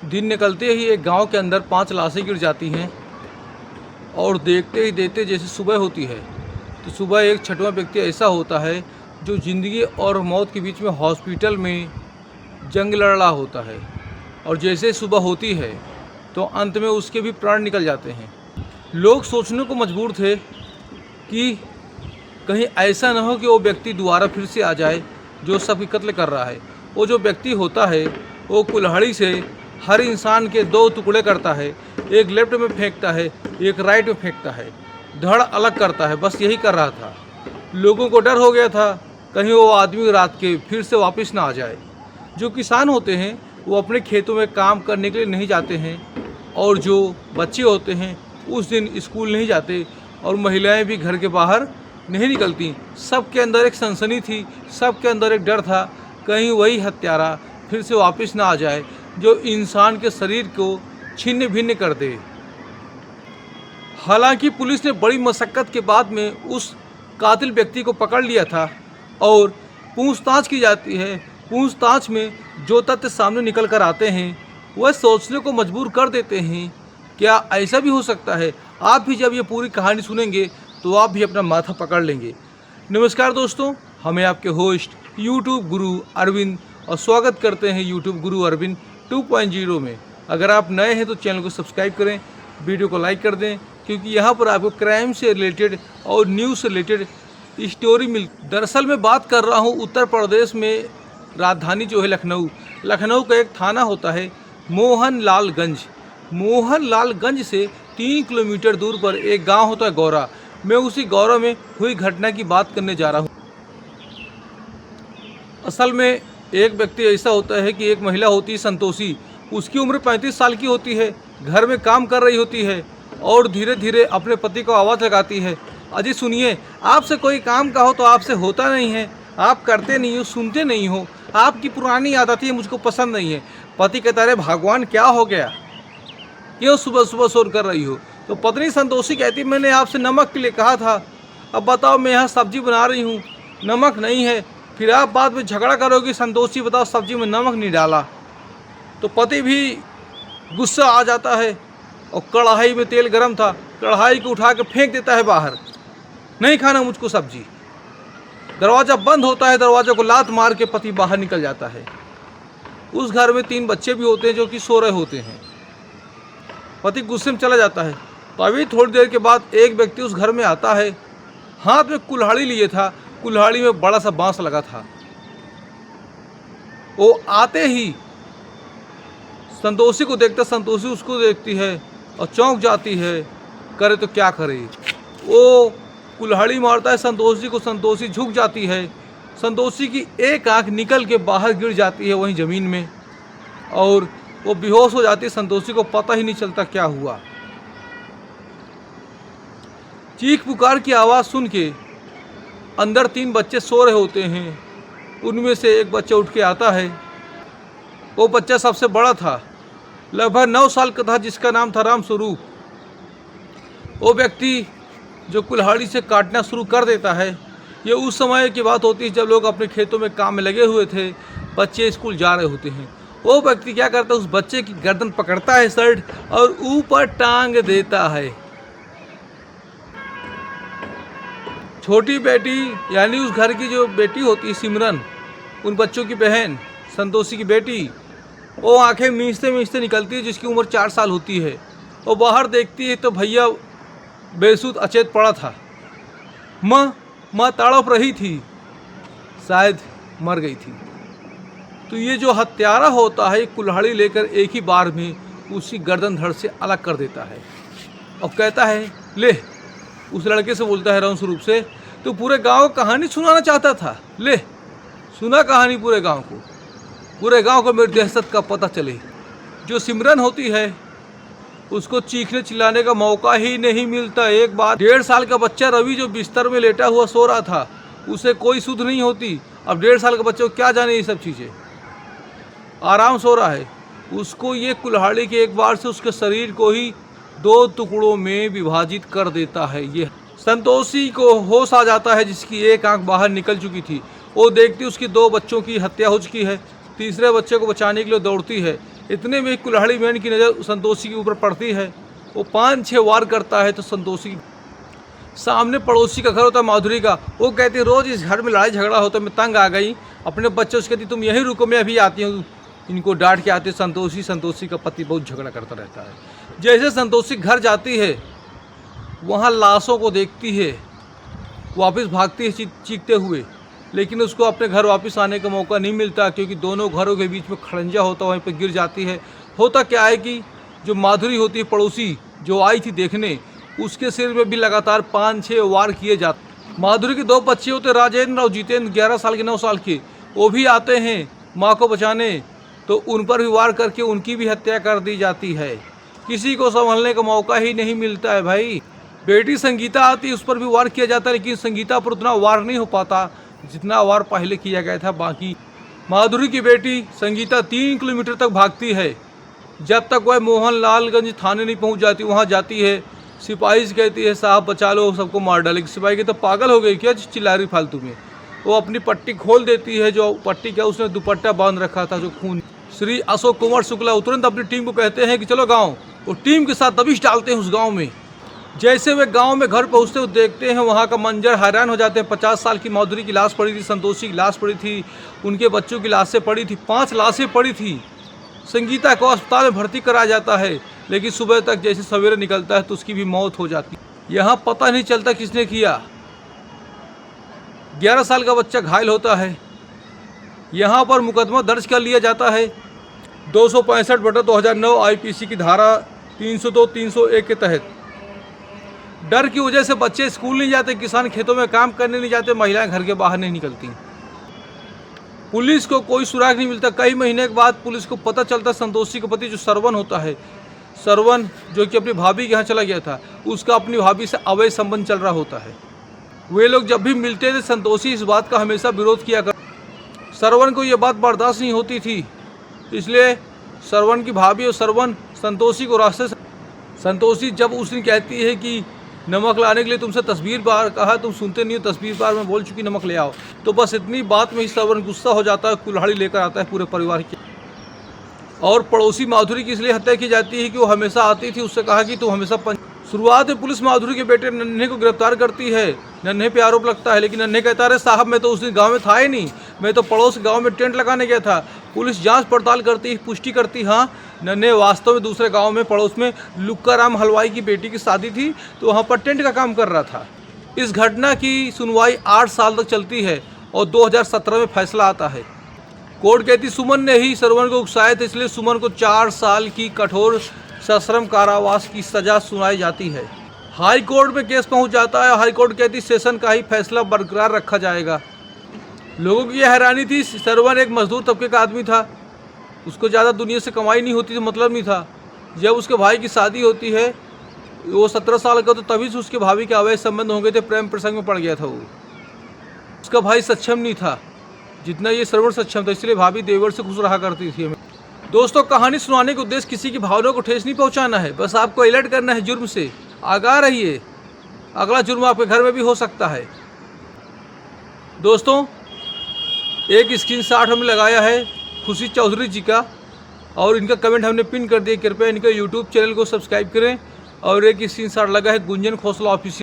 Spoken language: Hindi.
दिन निकलते ही एक गांव के अंदर 5 लाशें गिर जाती हैं और देखते ही देखते जैसे सुबह होती है तो सुबह एक छठवां व्यक्ति ऐसा होता है जो ज़िंदगी और मौत के बीच में हॉस्पिटल में जंग लड़ रहा होता है। और जैसे सुबह होती है तो अंत में उसके भी प्राण निकल जाते हैं। लोग सोचने को मजबूर थे कि कहीं ऐसा न हो कि वो व्यक्ति दोबारा फिर से आ जाए जो सबकी कत्ल कर रहा है। वो जो व्यक्ति होता है वो कुल्हाड़ी से हर इंसान के 2 टुकड़े करता है, एक लेफ्ट में फेंकता है, एक राइट में फेंकता है, धड़ अलग करता है। बस यही कर रहा था। लोगों को डर हो गया था कहीं वो आदमी रात के फिर से वापस ना आ जाए। जो किसान होते हैं वो अपने खेतों में काम करने के लिए नहीं जाते हैं और जो बच्चे होते हैं उस दिन स्कूल नहीं जाते और महिलाएं भी घर के बाहर नहीं निकलती। सबके अंदर एक सनसनी थी, सबके अंदर एक डर था कहीं वही हत्यारा फिर से वापस ना आ जाए जो इंसान के शरीर को छिन्न भिन्न कर दे। हालांकि पुलिस ने बड़ी मशक्कत के बाद में उस कातिल व्यक्ति को पकड़ लिया था और पूछताछ की जाती है। पूछताछ में जो तथ्य सामने निकल कर आते हैं वह सोचने को मजबूर कर देते हैं। क्या ऐसा भी हो सकता है? आप भी जब ये पूरी कहानी सुनेंगे तो आप भी अपना माथा पकड़ लेंगे। नमस्कार दोस्तों, हमें आपके होस्ट यूट्यूब गुरु अरविंद और स्वागत करते हैं यूट्यूब गुरु अरविंद 2.0 में। अगर आप नए हैं तो चैनल को सब्सक्राइब करें, वीडियो को लाइक कर दें, क्योंकि यहाँ पर आपको क्राइम से रिलेटेड और न्यूज़ से रिलेटेड स्टोरी मिल। दरअसल मैं बात कर रहा हूँ उत्तर प्रदेश में, राजधानी जो है लखनऊ का एक थाना होता है मोहनलालगंज। मोहनलालगंज से 3 किलोमीटर दूर पर एक गांव होता है गौरा। मैं उसी गौरा में हुई घटना की बात करने जा रहा हूँ। असल में एक व्यक्ति ऐसा होता है कि एक महिला होती है संतोषी। उसकी उम्र 35 साल की होती है, घर में काम कर रही होती है और धीरे धीरे अपने पति को आवाज़ लगाती है, अजी सुनिए, आपसे कोई काम का हो तो आपसे होता नहीं है, आप करते नहीं हो, सुनते नहीं हो, आपकी पुरानी आदतें मुझको पसंद नहीं है। पति कहता है, भगवान क्या हो गया, क्यों सुबह सुबह शोर कर रही हो? तो पत्नी संतोषी कहती, मैंने आपसे नमक के लिए कहा था, अब बताओ मैं यहाँ सब्जी बना रही हूँ, नमक नहीं है, फिर आप बाद में झगड़ा करोगी। संतोषी बताओ सब्जी में नमक नहीं डाला। तो पति भी गुस्सा आ जाता है और कढ़ाई में तेल गर्म था, कढ़ाई को उठा के फेंक देता है बाहर, नहीं खाना मुझको सब्जी। दरवाज़ा बंद होता है, दरवाज़ा को लात मार के पति बाहर निकल जाता है। उस घर में 3 बच्चे भी होते हैं जो कि सो रहे होते हैं। पति गुस्से में चला जाता है। तो अभी थोड़ी देर के बाद एक व्यक्ति उस घर में आता है, हाथ में कुल्हाड़ी लिए था, कुल्हाड़ी में बड़ा सा बांस लगा था। वो आते ही संतोषी को देखता, संतोषी उसको देखती है और चौंक जाती है, करे तो क्या करे। वो कुल्हाड़ी मारता है संतोषी को, संतोषी झुक जाती है, संतोषी की एक आंख निकल के बाहर गिर जाती है वहीं ज़मीन में और वो बेहोश हो जाती है। संतोषी को पता ही नहीं चलता क्या हुआ। चीख पुकार की आवाज़ सुन के अंदर 3 बच्चे सो रहे होते हैं। उनमें से एक बच्चा उठ के आता है। वो बच्चा सबसे बड़ा था, लगभग 9 साल का था, जिसका नाम था रामस्वरूप। वो व्यक्ति जो कुल्हाड़ी से काटना शुरू कर देता है, ये उस समय की बात होती है जब लोग अपने खेतों में काम में लगे हुए थे, बच्चे स्कूल जा रहे होते हैं। वो व्यक्ति क्या करता है, उस बच्चे की गर्दन पकड़ता है शर्ट और ऊपर टांग देता है। छोटी बेटी यानी उस घर की जो बेटी होती है सिमरन, उन बच्चों की बहन संतोषी की बेटी, वो आंखें मीचते मीचते निकलती है, जिसकी उम्र 4 साल होती है। वो बाहर देखती है तो भैया बेसुध अचेत पड़ा था। माँ तड़प रही थी, शायद मर गई थी। तो ये जो हत्यारा होता है कुल्हाड़ी लेकर एक ही बार में उसकी गर्दन धड़ से अलग कर देता है और कहता है, ले, उस लड़के से बोलता है रामस्वरूप से, तो पूरे गांव को कहानी सुनाना चाहता था, ले सुना कहानी पूरे गांव को मेरी दहशत का पता चले। जो सिमरन होती है उसको चीखने चिल्लाने का मौका ही नहीं मिलता। एक बार 1.5 साल का बच्चा रवि जो बिस्तर में लेटा हुआ सो रहा था, उसे कोई सुध नहीं होती। अब 1.5 साल का बच्चे को क्या जाने ये सब चीज़ें, आराम सो रहा है। उसको ये कुल्हाड़ी के एक बार से उसके शरीर को ही 2 टुकड़ों में विभाजित कर देता है। ये संतोषी को होश आ जाता है, जिसकी एक आंख बाहर निकल चुकी थी। वो देखती उसकी 2 बच्चों की हत्या हो चुकी है। तीसरे बच्चे को बचाने के लिए दौड़ती है, इतने में कुल्हाड़ी मैन की नज़र संतोषी के ऊपर पड़ती है। वो 5-6 वार करता है तो संतोषी सामने पड़ोसी का घर होता है माधुरी का। वो कहती है रोज़ इस घर में लड़ाई झगड़ा होता है, मैं तंग आ गई। अपने बच्चों से कहती तुम यहीं रुको, मैं अभी आती हूँ। इनको डांट के आती है संतोषी का पति बहुत झगड़ा करता रहता है। जैसे संतोषी घर जाती है वहाँ लाशों को देखती है, वापस भागती है चीखते हुए, लेकिन उसको अपने घर वापस आने का मौका नहीं मिलता क्योंकि दोनों घरों के बीच में खड़ंजा होता है, वहीं पर गिर जाती है। होता क्या है कि जो माधुरी होती है पड़ोसी जो आई थी देखने, उसके सिर में भी लगातार 5-6 वार किए जाते। माधुरी के 2 बच्चे होते राजेंद्र और जितेंद्र, 11 साल के 9 साल के, वो भी आते हैं माँ को बचाने, तो उन पर भी वार करके उनकी भी हत्या कर दी जाती है। किसी को संभलने का मौका ही नहीं मिलता है भाई। बेटी संगीता आती है, उस पर भी वार किया जाता है, लेकिन संगीता पर उतना वार नहीं हो पाता जितना वार पहले किया गया था। बाकी माधुरी की बेटी संगीता 3 किलोमीटर तक भागती है, जब तक वह मोहनलालगंज थाने नहीं पहुंच जाती। वहां जाती है, सिपाही से कहती है साहब बचा लो, सबको मार डालेगी। सिपाही कहते तो पागल हो गई क्या, चिल्ला रही फालतू में। वो अपनी पट्टी खोल देती है, जो पट्टी क्या उसने दुपट्टा बांध रखा था जो खून। श्री अशोक कुमार शुक्ला तुरंत अपनी टीम को कहते हैं कि चलो गाँव। वो टीम के साथ दबिश डालते हैं उस गाँव में। जैसे वे गांव में घर पहुंचते हुए देखते हैं वहां का मंजर, हैरान हो जाते हैं। 50 साल की माधुरी की लाश पड़ी थी, संतोषी की लाश पड़ी थी, उनके बच्चों की लाशें पड़ी थी, 5 लाशें पड़ी थी। संगीता को अस्पताल में भर्ती कराया जाता है, लेकिन सुबह तक जैसे सवेरे निकलता है तो उसकी भी मौत हो जाती है। यहाँ पता नहीं चलता किसने किया। 11 साल का बच्चा घायल होता है। यहाँ पर मुकदमा दर्ज कर लिया जाता है 265/2009 IPC की धारा 302-301 के तहत। डर की वजह से बच्चे स्कूल नहीं जाते, किसान खेतों में काम करने नहीं जाते, महिलाएं घर के बाहर नहीं निकलती। पुलिस को कोई सुराग नहीं मिलता। कई महीने के बाद पुलिस को पता चलता संतोषी का पति जो सरवन होता है, सरवन जो कि अपनी भाभी के यहाँ चला गया था, उसका अपनी भाभी से अवैध संबंध चल रहा होता है। वे लोग जब भी मिलते थे संतोषी इस बात का हमेशा विरोध किया कर। सरवन को ये बात बर्दाश्त नहीं होती थी, इसलिए सरवन की भाभी और सरवन संतोषी को रास्ते से। संतोषी जब उस दिन कहती है कि नमक लाने के लिए तुमसे 10 बार कहा, तुम सुनते नहीं हो, 10 बार मैं बोल चुकी नमक ले आओ, तो बस इतनी बात में ही सरवन गुस्सा हो जाता है, कुल्हाड़ी लेकर आता है पूरे परिवार की। और पड़ोसी माधुरी की इसलिए हत्या की जाती है कि वो हमेशा आती थी, उससे कहा कि तुम हमेशा शुरुआत में पुलिस माधुरी के बेटे नन्हे को गिरफ्तार करती है। नन्हे पे आरोप लगता है, लेकिन नन्हे कहता है साहब मैं तो उस दिन गाँव में था ही नहीं, मैं तो पड़ोस गाँव में टेंट लगाने गया था। पुलिस जांच पड़ताल करती, पुष्टि करती, हाँ नन्हे वास्तव में दूसरे गांव में पड़ोस में लुक्का राम हलवाई की बेटी की शादी थी, तो वहां पर टेंट का काम कर रहा था। इस घटना की सुनवाई 8 साल तक चलती है और 2017 में फैसला आता है। कोर्ट कहती सुमन ने ही सरवन को उकसाया था, इसलिए सुमन को 4 साल की कठोर सश्रम कारावास की सजा सुनाई जाती है। हाई कोर्ट में केस पहुंच जाता है। हाई कोर्ट कहती सेशन का ही फैसला बरकरार रखा जाएगा। लोगों की यह हैरानी थी, सरवन एक मजदूर तबके का आदमी था, उसको ज़्यादा दुनिया से कमाई नहीं होती, तो मतलब नहीं था। जब उसके भाई की शादी होती है, वो 17 साल का, तो तभी से उसके भाभी के अवैध संबंध हो गए थे, प्रेम प्रसंग में पड़ गया था वो। उसका भाई सक्षम नहीं था जितना ये सरवन सक्षम था, इसलिए भाभी देवर से खुश रहा करती थी। दोस्तों कहानी सुनाने का उद्देश्य किसी की भावनाओं को ठेस नहीं पहुँचाना है, बस आपको अलर्ट करना है जुर्म से। आगाह रहिए, अगला जुर्म आपके घर में भी हो सकता है। दोस्तों एक स्क्रीनशॉट हमने लगाया है खुशी चौधरी जी का, और इनका कमेंट हमने पिन कर दिया। कृपया इनका यूट्यूब चैनल को सब्सक्राइब करें। और एक स्क्रीनशॉट लगा है गुंजन खोसला ऑफिशियल।